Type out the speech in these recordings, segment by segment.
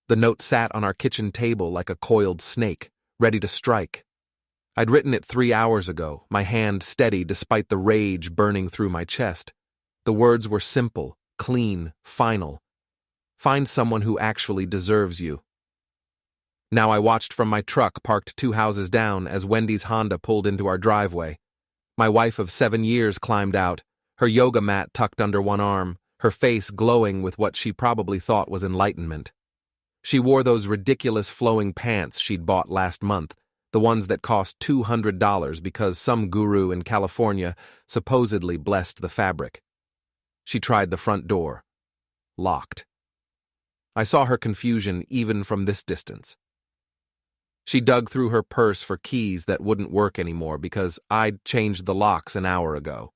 The note sat on our kitchen table like a coiled snake, ready to strike. I'd written it 3 hours ago, my hand steady despite the rage burning through my chest. The words were simple, clean, final. Find someone who actually deserves you. Now I watched from my truck parked 2 houses down as Wendy's Honda pulled into our driveway. My wife of 7 years climbed out, her yoga mat tucked under one arm, her face glowing with what she probably thought was enlightenment. She wore those ridiculous flowing pants she'd bought last month, the ones that cost $200 because some guru in California supposedly blessed the fabric. She tried the front door. Locked. I saw her confusion even from this distance. She dug through her purse for keys that wouldn't work anymore because I'd changed the locks an hour ago.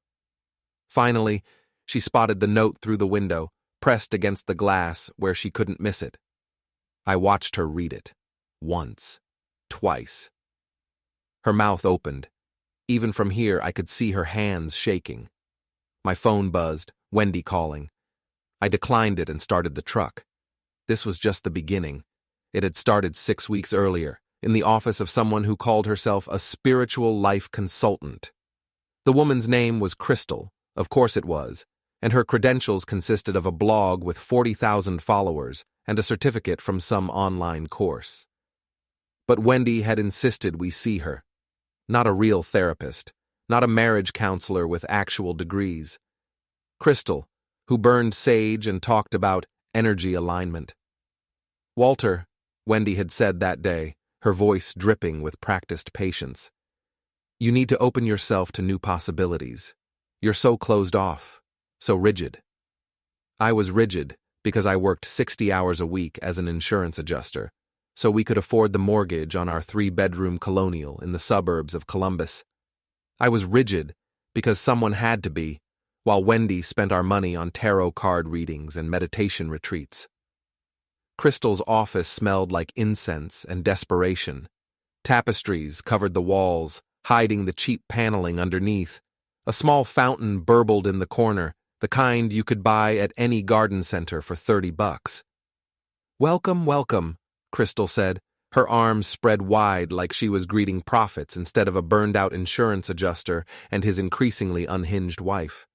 Finally, she spotted the note through the window, pressed against the glass where she couldn't miss it. I watched her read it. Once. Twice. Her mouth opened. Even from here, I could see her hands shaking. My phone buzzed, Wendy calling. I declined it and started the truck. This was just the beginning. It had started 6 weeks earlier, in the office of someone who called herself a spiritual life consultant. The woman's name was Crystal, of course it was, and her credentials consisted of a blog with 40,000 followers and a certificate from some online course. But Wendy had insisted we see her. Not a real therapist, not a marriage counselor with actual degrees. Crystal, who burned sage and talked about energy alignment. Walter, Wendy had said that day, her voice dripping with practiced patience. You need to open yourself to new possibilities. You're so closed off, so rigid. I was rigid because I worked 60 hours a week as an insurance adjuster, so we could afford the mortgage on our 3-bedroom colonial in the suburbs of Columbus. I was rigid because someone had to be, while Wendy spent our money on tarot card readings and meditation retreats. Crystal's office smelled like incense and desperation. Tapestries covered the walls, hiding the cheap paneling underneath. A small fountain burbled in the corner, the kind you could buy at any garden center for $30. Welcome, welcome, Crystal said, her arms spread wide like she was greeting prophets instead of a burned-out insurance adjuster and his increasingly unhinged wife.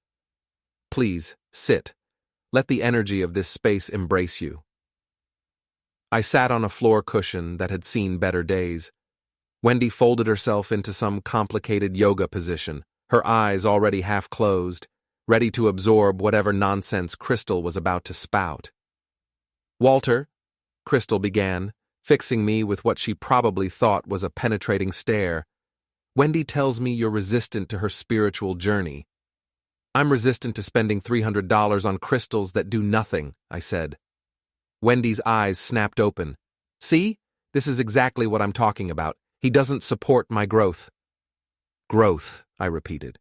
Please, sit. Let the energy of this space embrace you. I sat on a floor cushion that had seen better days. Wendy folded herself into some complicated yoga position, her eyes already half closed, ready to absorb whatever nonsense Crystal was about to spout. Walter, Crystal began, fixing me with what she probably thought was a penetrating stare. Wendy tells me you're resistant to her spiritual journey. I'm resistant to spending $300 on crystals that do nothing, I said. Wendy's eyes snapped open. See? This is exactly what I'm talking about. He doesn't support my growth. Growth, I repeated.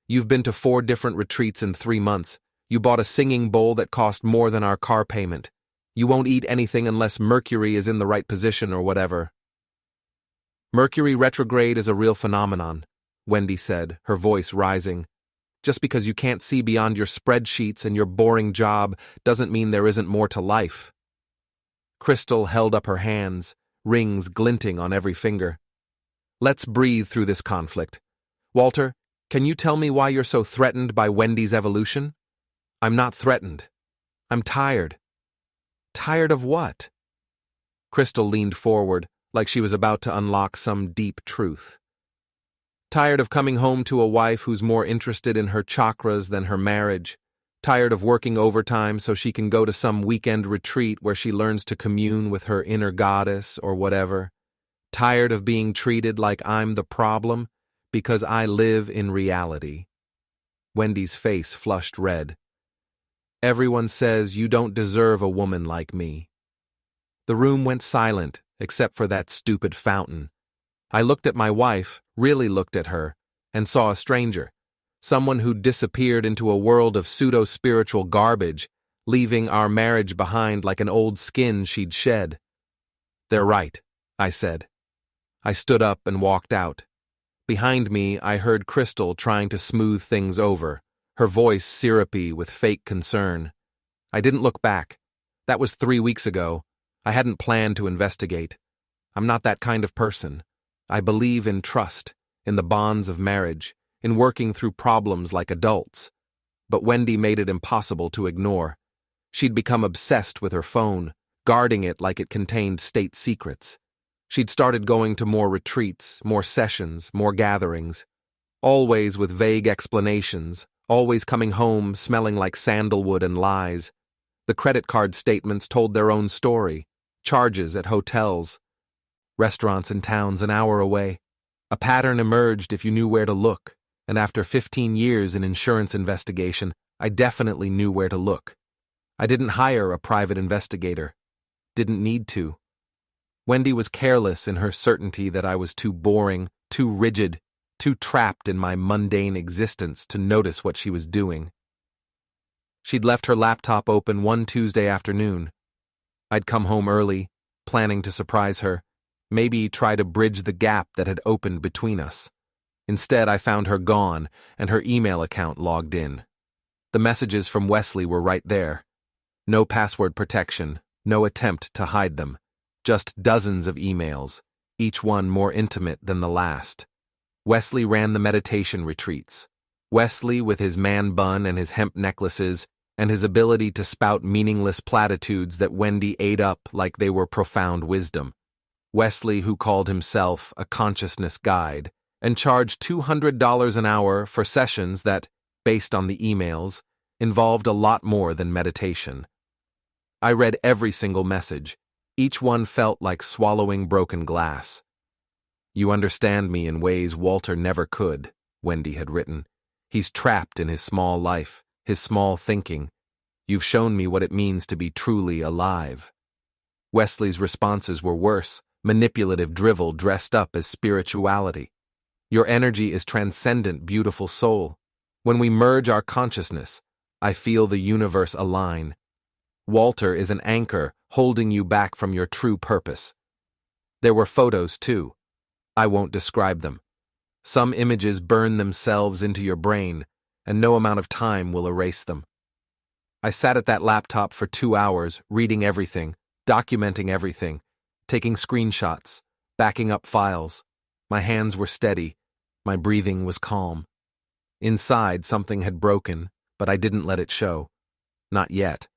You've been to 4 different retreats in 3 months. You bought a singing bowl that cost more than our car payment. You won't eat anything unless Mercury is in the right position or whatever. Mercury retrograde is a real phenomenon, Wendy said, her voice rising. Just because you can't see beyond your spreadsheets and your boring job doesn't mean there isn't more to life. Crystal held up her hands, rings glinting on every finger. Let's breathe through this conflict. Walter, can you tell me why you're so threatened by Wendy's evolution? I'm not threatened. I'm tired. Tired of what? Crystal leaned forward, like she was about to unlock some deep truth. Tired of coming home to a wife who's more interested in her chakras than her marriage. Tired of working overtime so she can go to some weekend retreat where she learns to commune with her inner goddess or whatever. Tired of being treated like I'm the problem because I live in reality. Wendy's face flushed red. Everyone says you don't deserve a woman like me. The room went silent, except for that stupid fountain. I looked at my wife, really looked at her, and saw a stranger. Someone who'd disappeared into a world of pseudo-spiritual garbage, leaving our marriage behind like an old skin she'd shed. They're right, I said. I stood up and walked out. Behind me, I heard Crystal trying to smooth things over, her voice syrupy with fake concern. I didn't look back. That was 3 weeks ago. I hadn't planned to investigate. I'm not that kind of person. I believe in trust, in the bonds of marriage, in working through problems like adults. But Wendy made it impossible to ignore. She'd become obsessed with her phone, guarding it like it contained state secrets. She'd started going to more retreats, more sessions, more gatherings, always with vague explanations, always coming home smelling like sandalwood and lies. The credit card statements told their own story. Charges at hotels, restaurants in towns an hour away. A pattern emerged if you knew where to look, and after 15 years in insurance investigation, I definitely knew where to look. I didn't hire a private investigator. Didn't need to. Wendy was careless in her certainty that I was too boring, too rigid, too trapped in my mundane existence to notice what she was doing. She'd left her laptop open one Tuesday afternoon. I'd come home early, planning to surprise her, maybe try to bridge the gap that had opened between us. Instead, I found her gone and her email account logged in. The messages from Wesley were right there. No password protection, no attempt to hide them. Just dozens of emails, each one more intimate than the last. Wesley ran the meditation retreats. Wesley, with his man bun and his hemp necklaces, and his ability to spout meaningless platitudes that Wendy ate up like they were profound wisdom. Wesley, who called himself a consciousness guide, and charged $200 an hour for sessions that, based on the emails, involved a lot more than meditation. I read every single message. Each one felt like swallowing broken glass. "You understand me in ways Walter never could," Wendy had written. "He's trapped in his small life, his small thinking. You've shown me what it means to be truly alive." Wesley's responses were worse, manipulative drivel dressed up as spirituality. "Your energy is transcendent, beautiful soul. When we merge our consciousness, I feel the universe align. Walter is an anchor holding you back from your true purpose." There were photos, too. I won't describe them. Some images burn themselves into your brain, and no amount of time will erase them. I sat at that laptop for 2 hours, reading everything, documenting everything, taking screenshots, backing up files. My hands were steady. My breathing was calm. Inside, something had broken, but I didn't let it show. Not yet.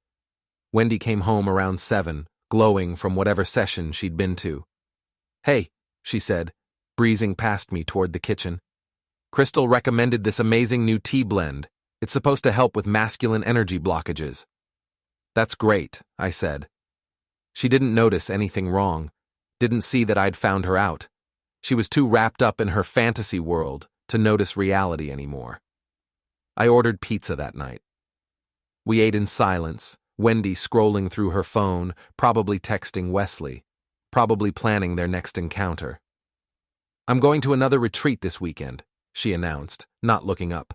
Wendy came home around 7, glowing from whatever session she'd been to. "Hey," she said, breezing past me toward the kitchen. "Crystal recommended this amazing new tea blend. It's supposed to help with masculine energy blockages." "That's great," I said. She didn't notice anything wrong, didn't see that I'd found her out. She was too wrapped up in her fantasy world to notice reality anymore. I ordered pizza that night. We ate in silence, Wendy scrolling through her phone, probably texting Wesley, probably planning their next encounter. "I'm going to another retreat this weekend," she announced, not looking up.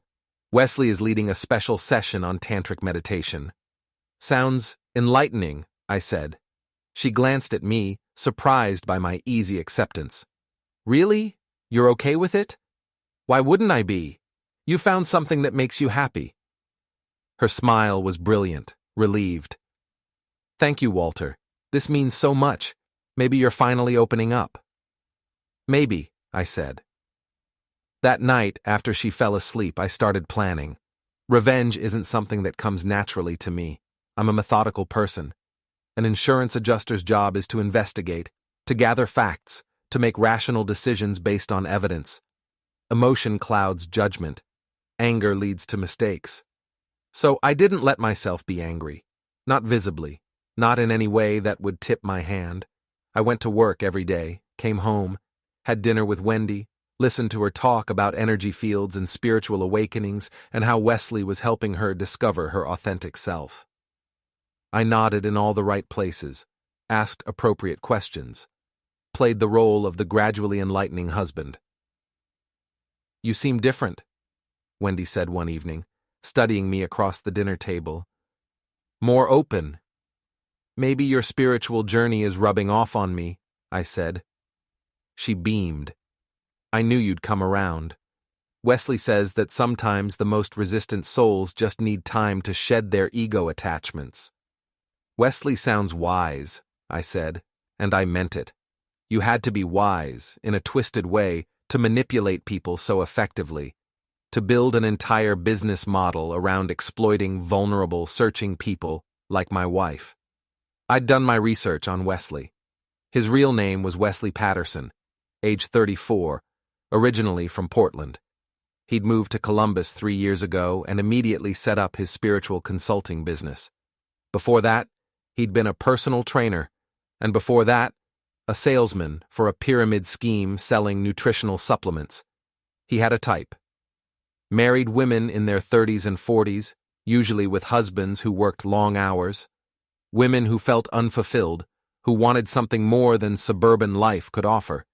"Wesley is leading a special session on tantric meditation." "Sounds enlightening," I said. She glanced at me, surprised by my easy acceptance. "Really? You're okay with it?" "Why wouldn't I be? You found something that makes you happy." Her smile was brilliant, relieved. "Thank you, Walter. This means so much. Maybe you're finally opening up." "Maybe," I said. That night, after she fell asleep, I started planning. Revenge isn't something that comes naturally to me. I'm a methodical person. An insurance adjuster's job is to investigate, to gather facts, to make rational decisions based on evidence. Emotion clouds judgment. Anger leads to mistakes. So I didn't let myself be angry. Not visibly. Not in any way that would tip my hand. I went to work every day, came home, had dinner with Wendy, listened to her talk about energy fields and spiritual awakenings and how Wesley was helping her discover her authentic self. I nodded in all the right places, asked appropriate questions, played the role of the gradually enlightening husband. "You seem different," Wendy said one evening, studying me across the dinner table. "More open." "Maybe your spiritual journey is rubbing off on me," I said. She beamed. "I knew you'd come around. Wesley says that sometimes the most resistant souls just need time to shed their ego attachments." "Wesley sounds wise," I said, and I meant it. You had to be wise, in a twisted way, to manipulate people so effectively, to build an entire business model around exploiting vulnerable, searching people like my wife. I'd done my research on Wesley. His real name was Wesley Patterson, age 34, originally from Portland. He'd moved to Columbus 3 years ago and immediately set up his spiritual consulting business. Before that, he'd been a personal trainer, and before that, a salesman for a pyramid scheme selling nutritional supplements. He had a type. Married women in their 30s and 40s, usually with husbands who worked long hours. Women who felt unfulfilled, who wanted something more than suburban life could offer.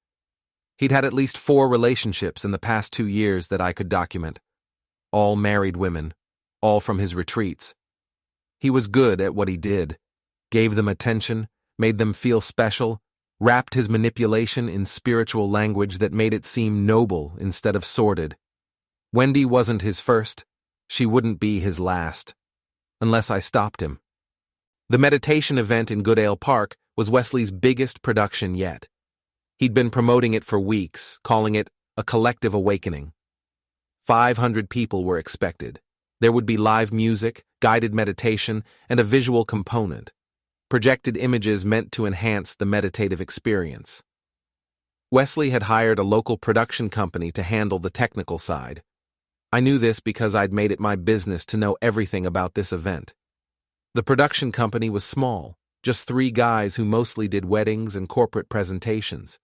He'd had at least 4 relationships in the past 2 years that I could document. All married women, all from his retreats. He was good at what he did, gave them attention, made them feel special, wrapped his manipulation in spiritual language that made it seem noble instead of sordid. Wendy wasn't his first, she wouldn't be his last, unless I stopped him. The meditation event in Goodale Park was Wesley's biggest production yet. He'd been promoting it for weeks, calling it a collective awakening. 500 people were expected. There would be live music, guided meditation, and a visual component. Projected images meant to enhance the meditative experience. Wesley had hired a local production company to handle the technical side. I knew this because I'd made it my business to know everything about this event. The production company was small, just 3 guys who mostly did weddings and corporate presentations.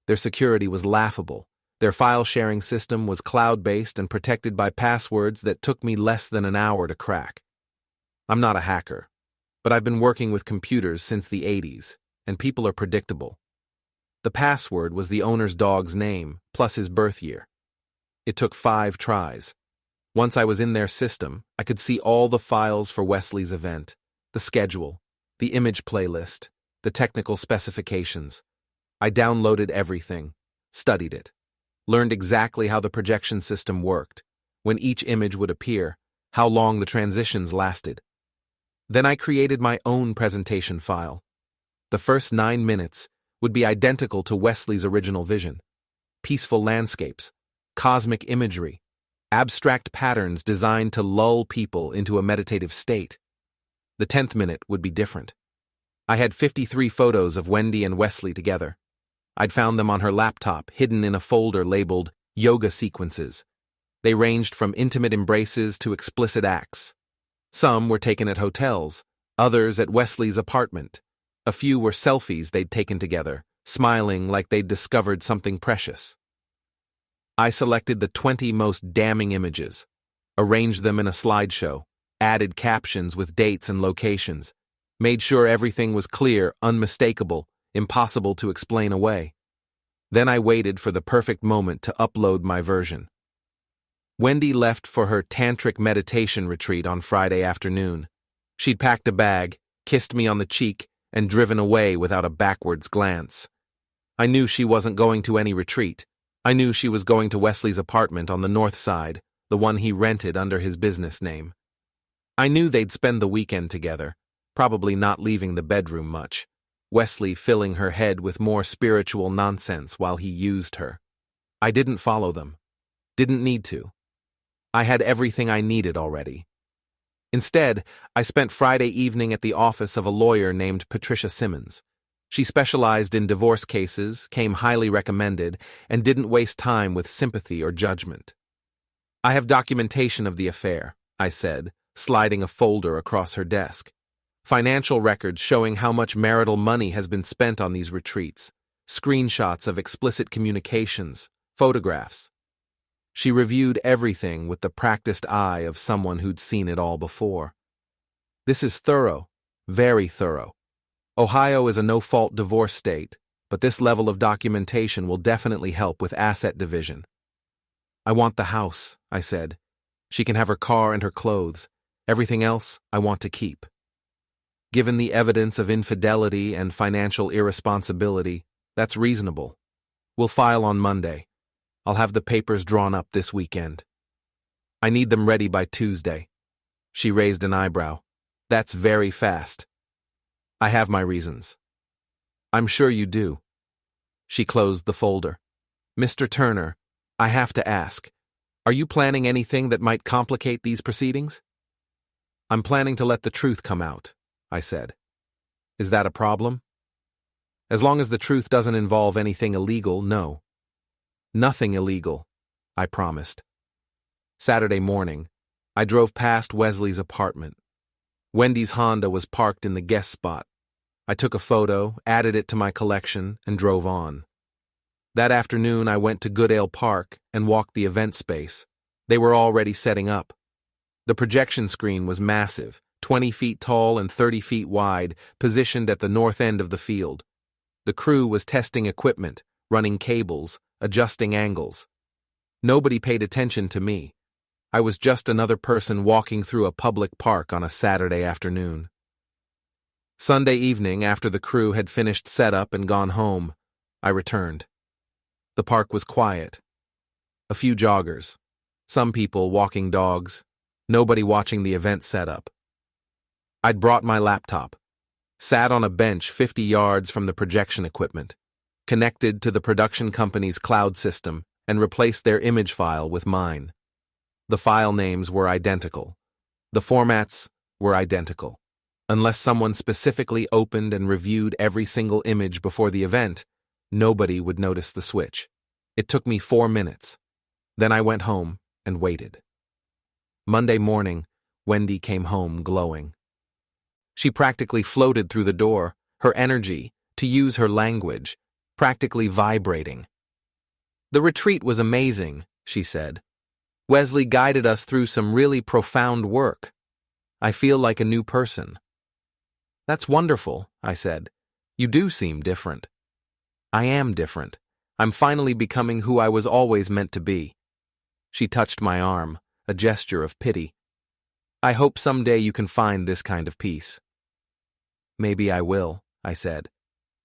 Their security was laughable. Their file-sharing system was cloud-based and protected by passwords that took me less than an hour to crack. I'm not a hacker, but I've been working with computers since the 80s, and people are predictable. The password was the owner's dog's name, plus his birth year. It took 5 tries. Once I was in their system, I could see all the files for Wesley's event, the schedule, the image playlist, the technical specifications. I downloaded everything, studied it, learned exactly how the projection system worked, when each image would appear, how long the transitions lasted. Then I created my own presentation file. The first 9 minutes would be identical to Wesley's original vision. Peaceful landscapes, cosmic imagery, abstract patterns designed to lull people into a meditative state. The 10th minute would be different. I had 53 photos of Wendy and Wesley together. I'd found them on her laptop, hidden in a folder labeled Yoga Sequences. They ranged from intimate embraces to explicit acts. Some were taken at hotels, others at Wesley's apartment. A few were selfies they'd taken together, smiling like they'd discovered something precious. I selected the 20 most damning images, arranged them in a slideshow, added captions with dates and locations, made sure everything was clear, unmistakable, impossible to explain away. Then I waited for the perfect moment to upload my version. Wendy left for her tantric meditation retreat on Friday afternoon. She'd packed a bag, kissed me on the cheek, and driven away without a backwards glance. I knew she wasn't going to any retreat. I knew she was going to Wesley's apartment on the north side, the one he rented under his business name. I knew they'd spend the weekend together, probably not leaving the bedroom much. Wesley filling her head with more spiritual nonsense while he used her. I didn't follow them. Didn't need to. I had everything I needed already. Instead, I spent Friday evening at the office of a lawyer named Patricia Simmons. She specialized in divorce cases, came highly recommended, and didn't waste time with sympathy or judgment. I have documentation of the affair, I said, sliding a folder across her desk. Financial records showing how much marital money has been spent on these retreats, screenshots of explicit communications, photographs. She reviewed everything with the practiced eye of someone who'd seen it all before. This is thorough, very thorough. Ohio is a no-fault divorce state, but this level of documentation will definitely help with asset division. I want the house, I said. She can have her car and her clothes. Everything else I want to keep. Given the evidence of infidelity and financial irresponsibility, that's reasonable. We'll file on Monday. I'll have the papers drawn up this weekend. I need them ready by Tuesday. She raised an eyebrow. That's very fast. I have my reasons. I'm sure you do. She closed the folder. Mr. Turner, I have to ask, are you planning anything that might complicate these proceedings? I'm planning to let the truth come out, I said. Is that a problem? As long as the truth doesn't involve anything illegal, no. Nothing illegal, I promised. Saturday morning, I drove past Wesley's apartment. Wendy's Honda was parked in the guest spot. I took a photo, added it to my collection, and drove on. That afternoon, I went to Goodale Park and walked the event space. They were already setting up. The projection screen was massive, 20 feet tall and 30 feet wide, positioned at the north end of the field. The crew was testing equipment, running cables, adjusting angles. Nobody paid attention to me. I was just another person walking through a public park on a Saturday afternoon. Sunday evening, after the crew had finished setup and gone home, I returned. The park was quiet. A few joggers, some people walking dogs, nobody watching the event setup. I'd brought my laptop, sat on a bench 50 yards from the projection equipment, connected to the production company's cloud system, and replaced their image file with mine. The file names were identical. The formats were identical. Unless someone specifically opened and reviewed every single image before the event, nobody would notice the switch. It took me 4 minutes. Then I went home and waited. Monday morning, Wendy came home glowing. She practically floated through the door, her energy, to use her language, practically vibrating. The retreat was amazing, she said. Wesley guided us through some really profound work. I feel like a new person. That's wonderful, I said. You do seem different. I am different. I'm finally becoming who I was always meant to be. She touched my arm, a gesture of pity. I hope someday you can find this kind of peace. Maybe I will, I said.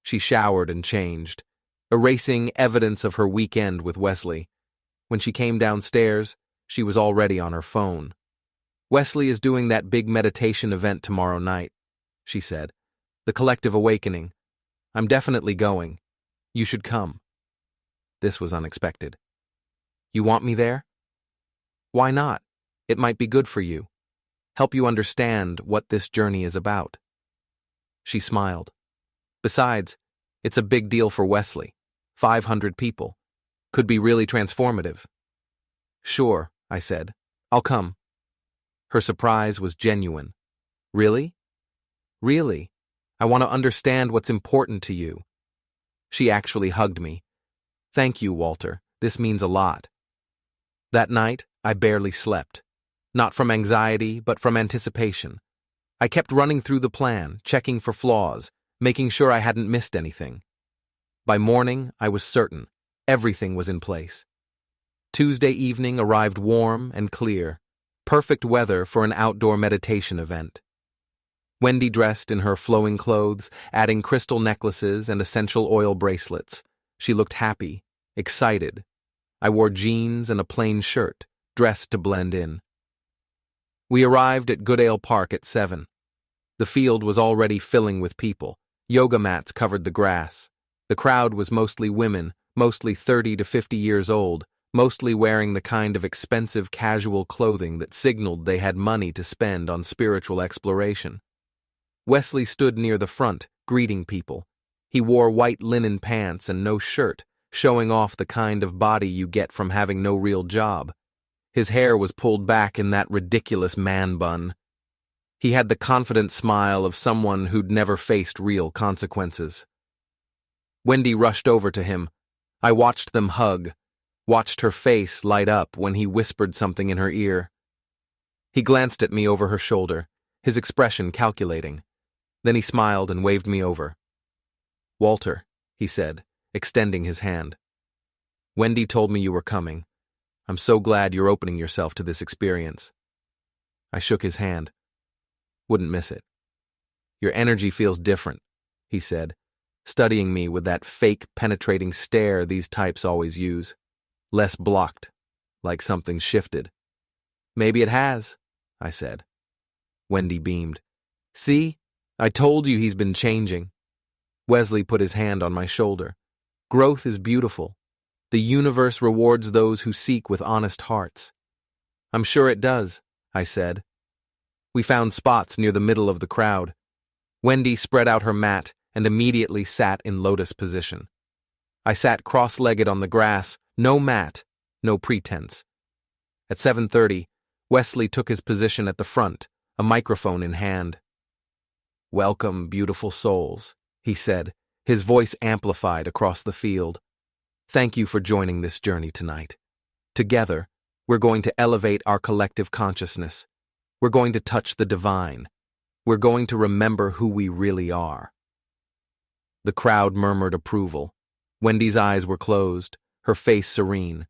She showered and changed, erasing evidence of her weekend with Wesley. When she came downstairs, she was already on her phone. Wesley is doing that big meditation event tomorrow night, she said. The collective awakening. I'm definitely going. You should come. This was unexpected. You want me there? Why not? It might be good for you. Help you understand what this journey is about. She smiled. Besides, it's a big deal for Wesley. 500 people. Could be really transformative. Sure, I said. I'll come. Her surprise was genuine. Really? Really? I want to understand what's important to you. She actually hugged me. Thank you, Walter. This means a lot. That night, I barely slept. Not from anxiety, but from anticipation. I kept running through the plan, checking for flaws, making sure I hadn't missed anything. By morning, I was certain. Everything was in place. Tuesday evening arrived warm and clear. Perfect weather for an outdoor meditation event. Wendy dressed in her flowing clothes, adding crystal necklaces and essential oil bracelets. She looked happy, excited. I wore jeans and a plain shirt, dressed to blend in. We arrived at Goodale Park at 7. The field was already filling with people. Yoga mats covered the grass. The crowd was mostly women, mostly 30 to 50 years old, mostly wearing the kind of expensive casual clothing that signaled they had money to spend on spiritual exploration. Wesley stood near the front, greeting people. He wore white linen pants and no shirt, showing off the kind of body you get from having no real job. His hair was pulled back in that ridiculous man bun. He had the confident smile of someone who'd never faced real consequences. Wendy rushed over to him. I watched them hug, watched her face light up when he whispered something in her ear. He glanced at me over her shoulder, his expression calculating. Then he smiled and waved me over. Walter, he said, extending his hand. Wendy told me you were coming. I'm so glad you're opening yourself to this experience. I shook his hand. Wouldn't miss it. Your energy feels different, he said, studying me with that fake, penetrating stare these types always use. Less blocked, like something shifted. Maybe it has, I said. Wendy beamed. See? I told you he's been changing. Wesley put his hand on my shoulder. Growth is beautiful. The universe rewards those who seek with honest hearts. I'm sure it does, I said. We found spots near the middle of the crowd. Wendy spread out her mat and immediately sat in lotus position. I sat cross-legged on the grass, no mat, no pretense. At 7:30, Wesley took his position at the front, a microphone in hand. "Welcome, beautiful souls," he said, his voice amplified across the field. "Thank you for joining this journey tonight. Together, we're going to elevate our collective consciousness. We're going to touch the divine. We're going to remember who we really are." The crowd murmured approval. Wendy's eyes were closed, her face serene.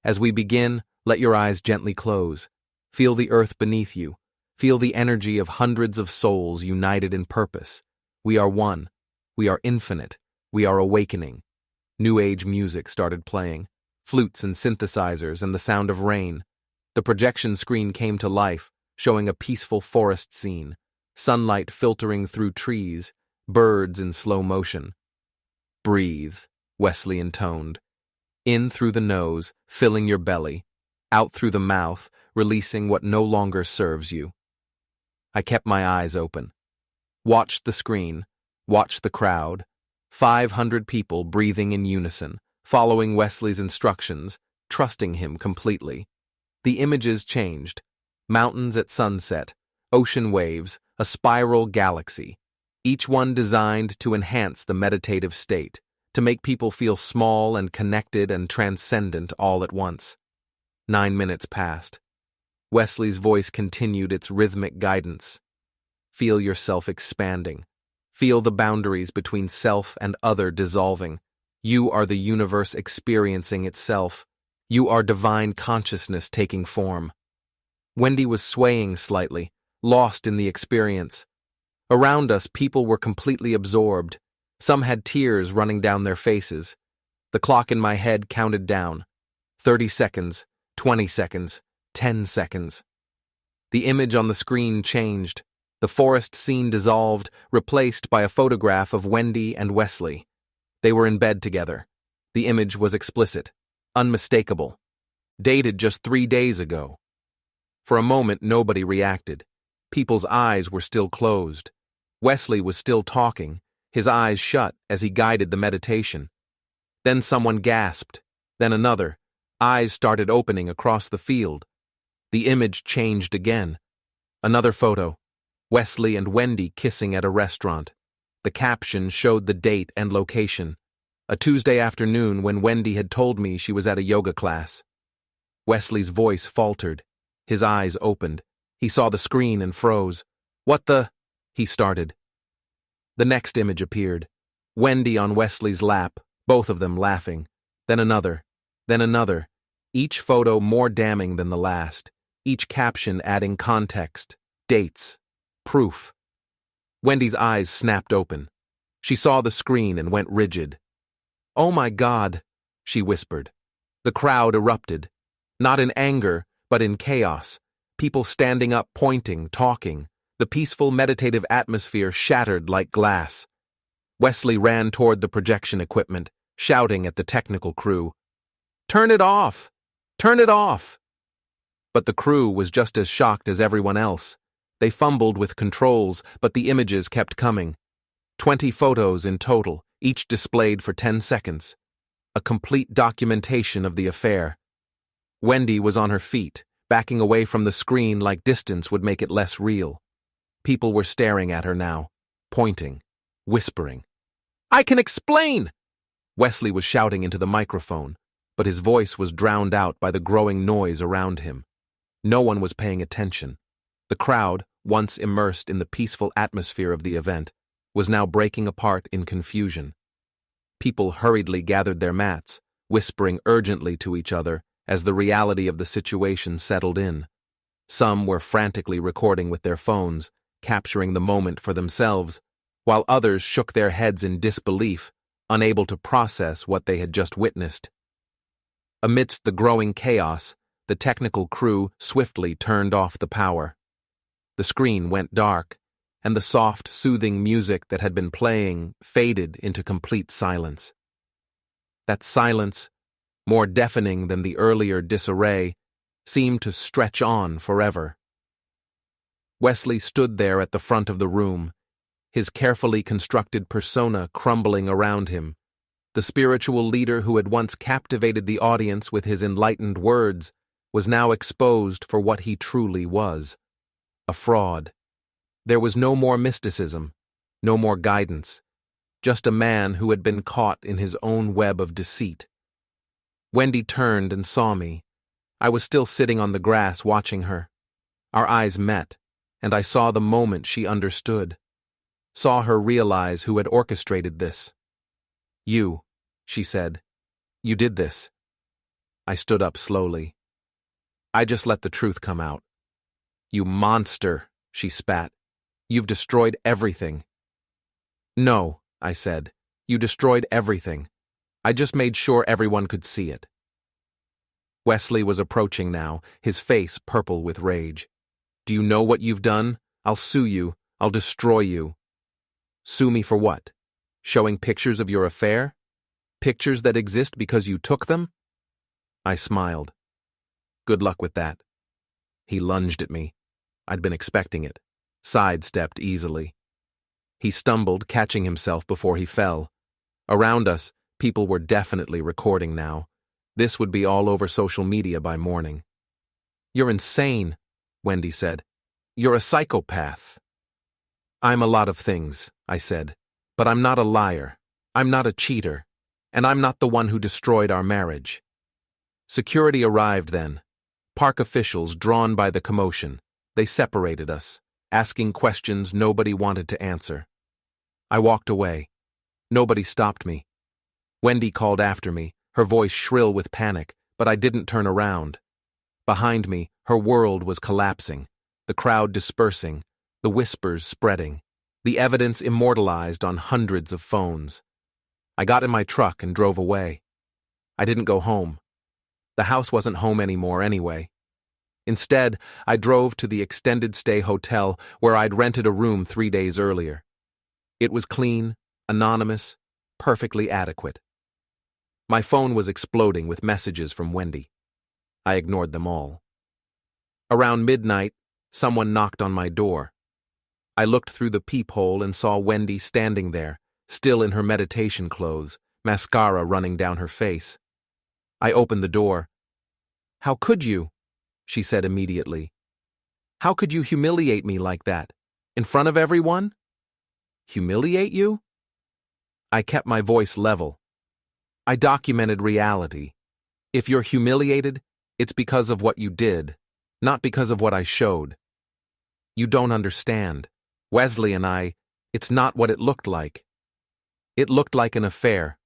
"As we begin, let your eyes gently close. Feel the earth beneath you. Feel the energy of hundreds of souls united in purpose. We are one. We are infinite. We are awakening." New Age music started playing, flutes and synthesizers and the sound of rain. The projection screen came to life, showing a peaceful forest scene, sunlight filtering through trees, birds in slow motion. "Breathe," Wesley intoned. "In through the nose, filling your belly. Out through the mouth, releasing what no longer serves you." I kept my eyes open. Watched the screen, watched the crowd. 500 people breathing in unison, following Wesley's instructions, trusting him completely. The images changed. Mountains at sunset, ocean waves, a spiral galaxy. Each one designed to enhance the meditative state, to make people feel small and connected and transcendent all at once. 9 minutes passed. Wesley's voice continued its rhythmic guidance. "Feel yourself expanding. Feel the boundaries between self and other dissolving. You are the universe experiencing itself. You are divine consciousness taking form." Wendy was swaying slightly, lost in the experience. Around us, people were completely absorbed. Some had tears running down their faces. The clock in my head counted down. 30 seconds, 20 seconds, 10 seconds. The image on the screen changed. The forest scene dissolved, replaced by a photograph of Wendy and Wesley. They were in bed together. The image was explicit, unmistakable. Dated just 3 days ago. For a moment, nobody reacted. People's eyes were still closed. Wesley was still talking, his eyes shut as he guided the meditation. Then someone gasped, then another. Eyes started opening across the field. The image changed again. Another photo. Wesley and Wendy kissing at a restaurant. The caption showed the date and location. A Tuesday afternoon when Wendy had told me she was at a yoga class. Wesley's voice faltered. His eyes opened. He saw the screen and froze. "What the?" he started. The next image appeared. Wendy on Wesley's lap, both of them laughing. Then another. Then another. Each photo more damning than the last. Each caption adding context, dates, proof. Wendy's eyes snapped open. She saw the screen and went rigid. "Oh my God," she whispered. The crowd erupted. Not in anger, but in chaos. People standing up, pointing, talking. The peaceful meditative atmosphere shattered like glass. Wesley ran toward the projection equipment, shouting at the technical crew. "Turn it off! Turn it off!" But the crew was just as shocked as everyone else. They fumbled with controls, but the images kept coming. 20 photos in total, each displayed for 10 seconds. A complete documentation of the affair. Wendy was on her feet, backing away from the screen like distance would make it less real. People were staring at her now, pointing, whispering. "I can explain!" Wesley was shouting into the microphone, but his voice was drowned out by the growing noise around him. No one was paying attention. The crowd, once immersed in the peaceful atmosphere of the event, was now breaking apart in confusion. People hurriedly gathered their mats, whispering urgently to each other as the reality of the situation settled in. Some were frantically recording with their phones, capturing the moment for themselves, while others shook their heads in disbelief, unable to process what they had just witnessed. Amidst the growing chaos, the technical crew swiftly turned off the power. The screen went dark, and the soft, soothing music that had been playing faded into complete silence. That silence, more deafening than the earlier disarray, seemed to stretch on forever. Wesley stood there at the front of the room, his carefully constructed persona crumbling around him. The spiritual leader who had once captivated the audience with his enlightened words was now exposed for what he truly was: a fraud. There was no more mysticism, no more guidance, just a man who had been caught in his own web of deceit. Wendy turned and saw me. I was still sitting on the grass watching her. Our eyes met, and I saw the moment she understood. Saw her realize who had orchestrated this. "You," she said. "You did this." I stood up slowly. I just let the truth come out. "You monster," she spat. "You've destroyed everything." "No," I said. "You destroyed everything. I just made sure everyone could see it." Wesley was approaching now, his face purple with rage. "Do you know what you've done? I'll sue you. I'll destroy you." "Sue me for what? Showing pictures of your affair? Pictures that exist because you took them?" I smiled. "Good luck with that." He lunged at me. I'd been expecting it. Sidestepped easily. He stumbled, catching himself before he fell. Around us, people were definitely recording now. This would be all over social media by morning. "You're insane," Wendy said. "You're a psychopath." "I'm a lot of things," I said, "but I'm not a liar. I'm not a cheater. And I'm not the one who destroyed our marriage." Security arrived then. Park officials drawn by the commotion. They separated us, asking questions nobody wanted to answer. I walked away. Nobody stopped me. Wendy called after me, her voice shrill with panic, but I didn't turn around. Behind me, her world was collapsing, the crowd dispersing, the whispers spreading, the evidence immortalized on hundreds of phones. I got in my truck and drove away. I didn't go home. The house wasn't home anymore anyway. Instead, I drove to the extended stay hotel where I'd rented a room 3 days earlier. It was clean, anonymous, perfectly adequate. My phone was exploding with messages from Wendy. I ignored them all. Around midnight, someone knocked on my door. I looked through the peephole and saw Wendy standing there, still in her meditation clothes, mascara running down her face. I opened the door. "How could you?" she said immediately. "How could you humiliate me like that? In front of everyone?" "Humiliate you?" I kept my voice level. I documented reality. If you're humiliated, it's because of what you did, not because of what I showed. You don't understand. Wesley and it's not what it looked like. It looked like an affair,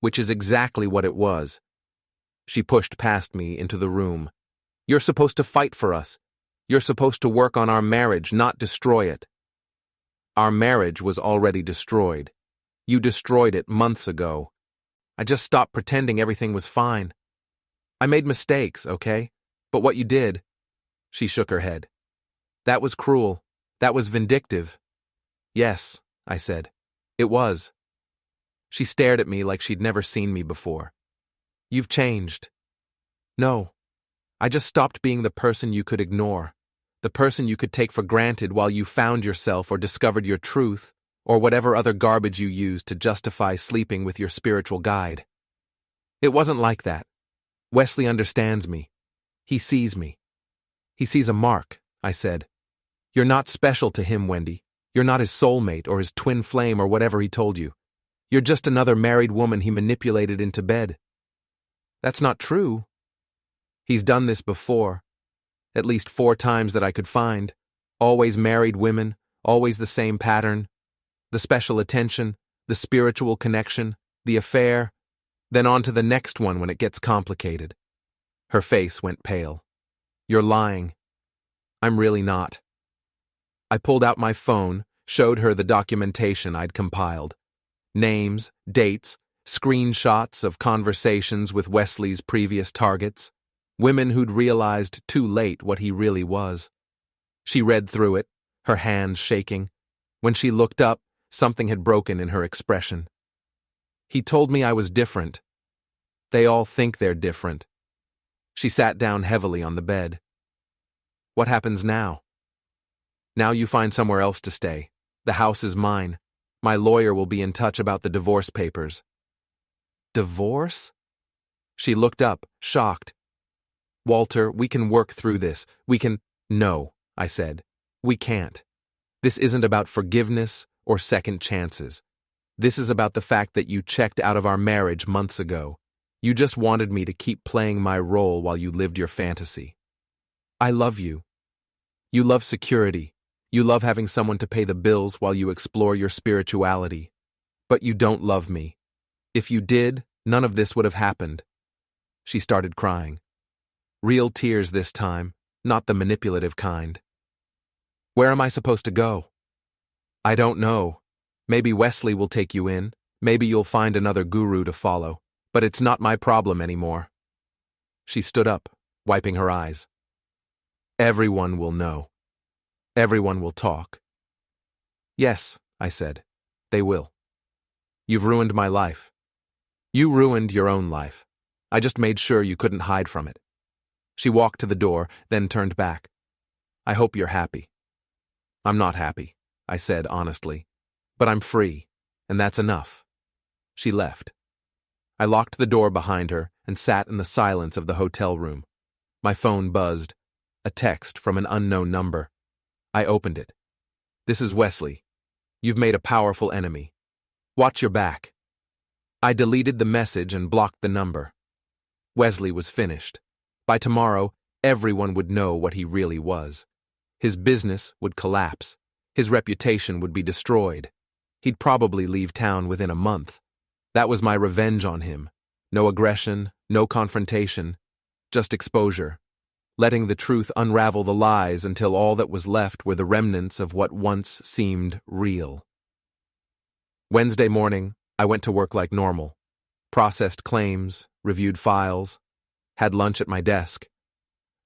which is exactly what it was. She pushed past me into the room. "You're supposed to fight for us. You're supposed to work on our marriage, not destroy it." Our marriage was already destroyed. You destroyed it months ago. I just stopped pretending everything was fine. I made mistakes, okay? But what you did— She shook her head. "That was cruel. That was vindictive." "Yes," I said. "It was." She stared at me like she'd never seen me before. "You've changed." "No. I just stopped being the person you could ignore, the person you could take for granted while you found yourself or discovered your truth, or whatever other garbage you used to justify sleeping with your spiritual guide. It wasn't like that. Wesley understands me. He sees me. He sees a mark," I said. "You're not special to him, Wendy. You're not his soulmate or his twin flame or whatever he told you. You're just another married woman he manipulated into bed." "That's not true." "He's done this before. At least 4 times that I could find. Always married women, always the same pattern. The special attention, the spiritual connection, the affair, then on to the next one when it gets complicated." Her face went pale. "You're lying." "I'm really not." I pulled out my phone, showed her the documentation I'd compiled. Names, dates, screenshots of conversations with Wesley's previous targets, women who'd realized too late what he really was. She read through it, her hands shaking, When she looked up, something had broken in her expression. He told me I was different. They all think they're different. She sat down heavily on the bed. What happens now? Now you find somewhere else to stay. The house is mine. My lawyer will be in touch about the divorce papers. Divorce? She looked up, shocked. Walter, we can work through this. We can— No, I said. We can't. This isn't about forgiveness or second chances. This is about the fact that you checked out of our marriage months ago. You just wanted me to keep playing my role while you lived your fantasy. I love you. You love security. You love having someone to pay the bills while you explore your spirituality. But you don't love me. If you did, none of this would have happened. She started crying. Real tears this time, not the manipulative kind. Where am I supposed to go? I don't know. Maybe Wesley will take you in. Maybe you'll find another guru to follow. But it's not my problem anymore. She stood up, wiping her eyes. Everyone will know. Everyone will talk. Yes, I said. They will. You've ruined my life. You ruined your own life. I just made sure you couldn't hide from it. She walked to the door, then turned back. I hope you're happy. I'm not happy, I said honestly. But I'm free, and that's enough. She left. I locked the door behind her and sat in the silence of the hotel room. My phone buzzed. A text from an unknown number. I opened it. This is Wesley. You've made a powerful enemy. Watch your back. I deleted the message and blocked the number. Wesley was finished. By tomorrow, everyone would know what he really was. His business would collapse. His reputation would be destroyed. He'd probably leave town within a month. That was my revenge on him. No aggression, no confrontation, just exposure. Letting the truth unravel the lies until all that was left were the remnants of what once seemed real. Wednesday morning, I went to work like normal. Processed claims, reviewed files, had lunch at my desk.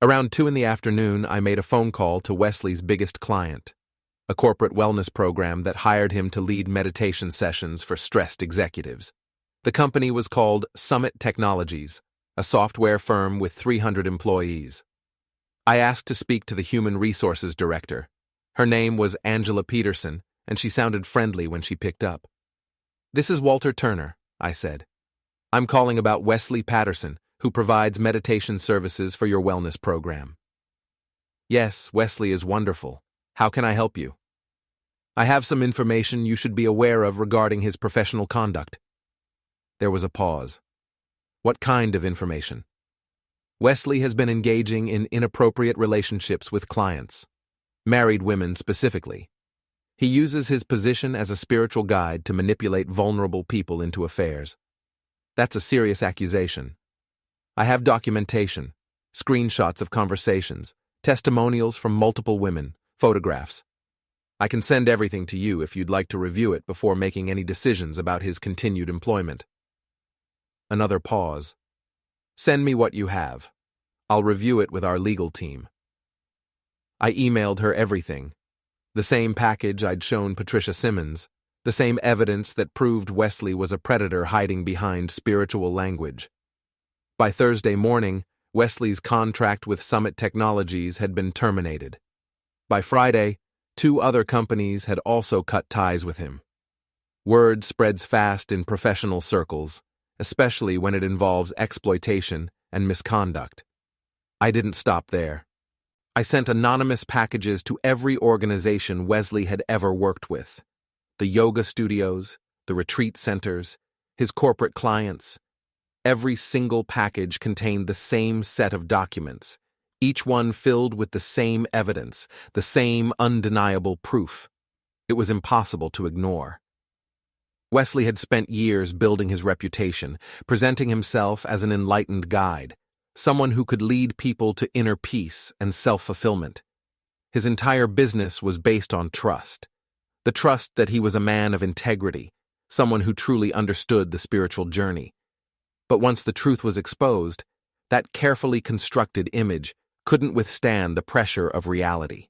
Around 2 p.m, I made a phone call to Wesley's biggest client, a corporate wellness program that hired him to lead meditation sessions for stressed executives. The company was called Summit Technologies, a software firm with 300 employees. I asked to speak to the human resources director. Her name was Angela Peterson, and she sounded friendly when she picked up. This is Walter Turner, I said. I'm calling about Wesley Patterson, who provides meditation services for your wellness program. Yes, Wesley is wonderful. How can I help you? I have some information you should be aware of regarding his professional conduct. There was a pause. What kind of information? Wesley has been engaging in inappropriate relationships with clients, married women specifically. He uses his position as a spiritual guide to manipulate vulnerable people into affairs. That's a serious accusation. I have documentation, screenshots of conversations, testimonials from multiple women, photographs. I can send everything to you if you'd like to review it before making any decisions about his continued employment. Another pause. Send me what you have. I'll review it with our legal team. I emailed her everything. The same package I'd shown Patricia Simmons, the same evidence that proved Wesley was a predator hiding behind spiritual language. By Thursday morning, Wesley's contract with Summit Technologies had been terminated. By Friday, 2 other companies had also cut ties with him. Word spreads fast in professional circles, especially when it involves exploitation and misconduct. I didn't stop there. I sent anonymous packages to every organization Wesley had ever worked with. The yoga studios, the retreat centers, his corporate clients. Every single package contained the same set of documents, each one filled with the same evidence, the same undeniable proof. It was impossible to ignore. Wesley had spent years building his reputation, presenting himself as an enlightened guide, someone who could lead people to inner peace and self-fulfillment. His entire business was based on trust. The trust that he was a man of integrity, someone who truly understood the spiritual journey. But once the truth was exposed, that carefully constructed image couldn't withstand the pressure of reality.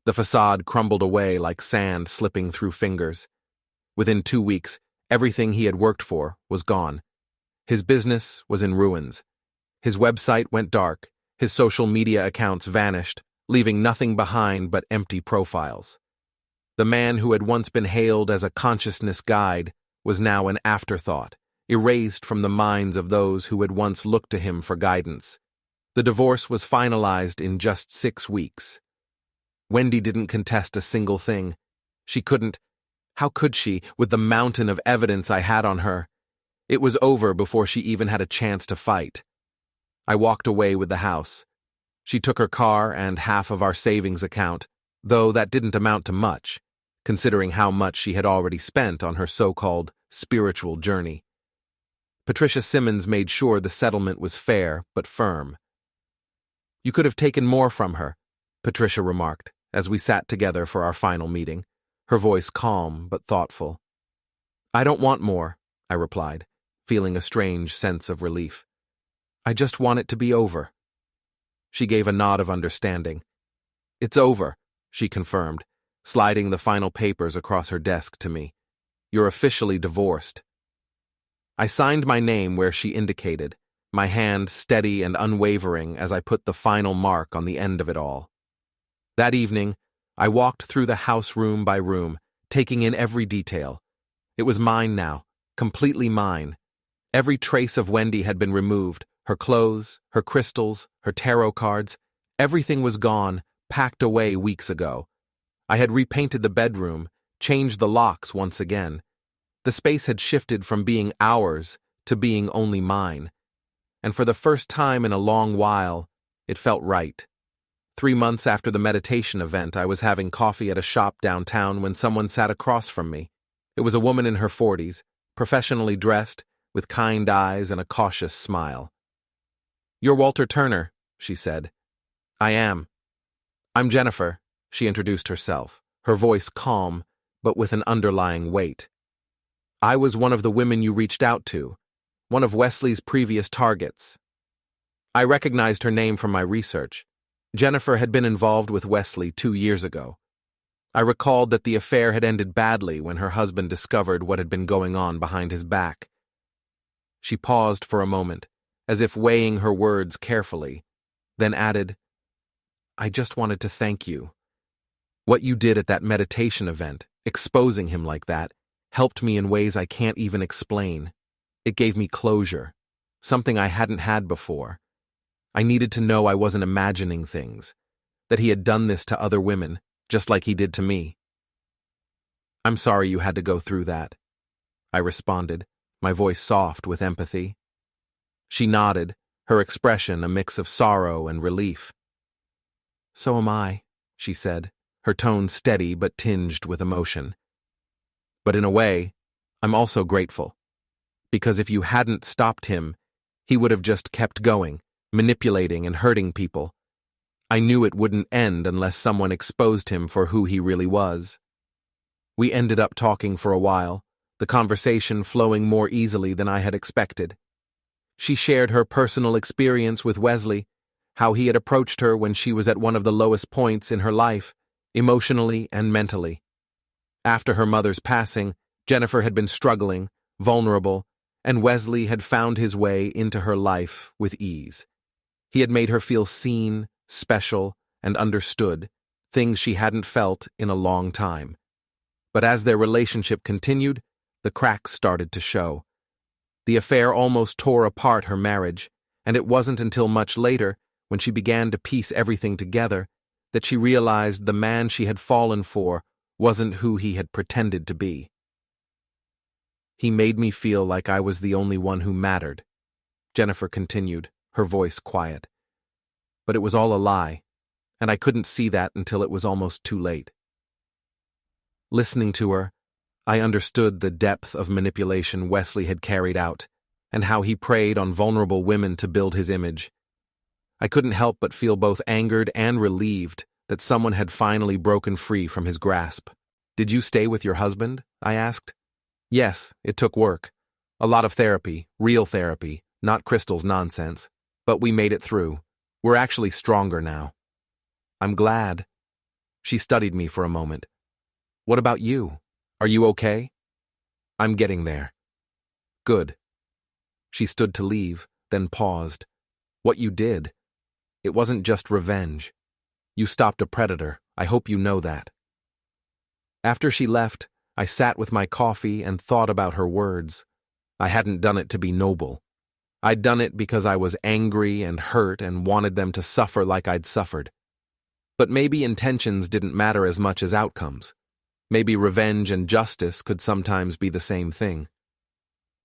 The facade crumbled away like sand slipping through fingers. Within 2 weeks, everything he had worked for was gone. His business was in ruins. His website went dark, his social media accounts vanished, leaving nothing behind but empty profiles. The man who had once been hailed as a consciousness guide was now an afterthought, erased from the minds of those who had once looked to him for guidance. The divorce was finalized in just 6 weeks. Wendy didn't contest a single thing. She couldn't. How could she, with the mountain of evidence I had on her? It was over before she even had a chance to fight. I walked away with the house. She took her car and half of our savings account, though that didn't amount to much, considering how much she had already spent on her so-called spiritual journey. Patricia Simmons made sure the settlement was fair but firm. "You could have taken more from her," Patricia remarked, as we sat together for our final meeting, her voice calm but thoughtful. "I don't want more," I replied, feeling a strange sense of relief. "I just want it to be over." She gave a nod of understanding. "It's over," she confirmed, sliding the final papers across her desk to me. "You're officially divorced." I signed my name where she indicated, my hand steady and unwavering as I put the final mark on the end of it all. That evening, I walked through the house room by room, taking in every detail. It was mine now, completely mine. Every trace of Wendy had been removed, her clothes, her crystals, her tarot cards. Everything was gone, packed away weeks ago. I had repainted the bedroom, changed the locks once again. The space had shifted from being ours to being only mine. And for the first time in a long while, it felt right. 3 months after the meditation event, I was having coffee at a shop downtown when someone sat across from me. It was a woman in her 40s, professionally dressed, with kind eyes and a cautious smile. "You're Walter Turner," she said. "I am." "I'm Jennifer," she introduced herself, her voice calm, but with an underlying weight. "I was one of the women you reached out to, one of Wesley's previous targets." I recognized her name from my research. Jennifer had been involved with Wesley 2 years ago. I recalled that the affair had ended badly when her husband discovered what had been going on behind his back. She paused for a moment, as if weighing her words carefully, then added, "I just wanted to thank you. What you did at that meditation event, exposing him like that, helped me in ways I can't even explain. It gave me closure, something I hadn't had before. I needed to know I wasn't imagining things, that he had done this to other women, just like he did to me." "I'm sorry you had to go through that," I responded, my voice soft with empathy. She nodded, her expression a mix of sorrow and relief. "So am I," she said, her tone steady but tinged with emotion. "But in a way, I'm also grateful. Because if you hadn't stopped him, he would have just kept going, manipulating and hurting people. I knew it wouldn't end unless someone exposed him for who he really was." We ended up talking for a while, the conversation flowing more easily than I had expected. She shared her personal experience with Wesley, how he had approached her when she was at one of the lowest points in her life, emotionally and mentally. After her mother's passing, Jennifer had been struggling, vulnerable, and Wesley had found his way into her life with ease. He had made her feel seen, special, and understood, things she hadn't felt in a long time. But as their relationship continued, the cracks started to show. The affair almost tore apart her marriage, and it wasn't until much later, when she began to piece everything together, that she realized the man she had fallen for wasn't who he had pretended to be. "He made me feel like I was the only one who mattered," Jennifer continued, her voice quiet. "But it was all a lie, and I couldn't see that until it was almost too late." Listening to her, I understood the depth of manipulation Wesley had carried out, and how he preyed on vulnerable women to build his image. I couldn't help but feel both angered and relieved that someone had finally broken free from his grasp. "Did you stay with your husband?" I asked. "Yes, it took work. A lot of therapy, real therapy, not Crystal's nonsense. But we made it through. We're actually stronger now." "I'm glad." She studied me for a moment. What about you? Are you okay? I'm getting there. Good. She stood to leave, then paused. What you did? It wasn't just revenge. You stopped a predator. I hope you know that. After she left, I sat with my coffee and thought about her words. I hadn't done it to be noble. I'd done it because I was angry and hurt and wanted them to suffer like I'd suffered. But maybe intentions didn't matter as much as outcomes. Maybe revenge and justice could sometimes be the same thing.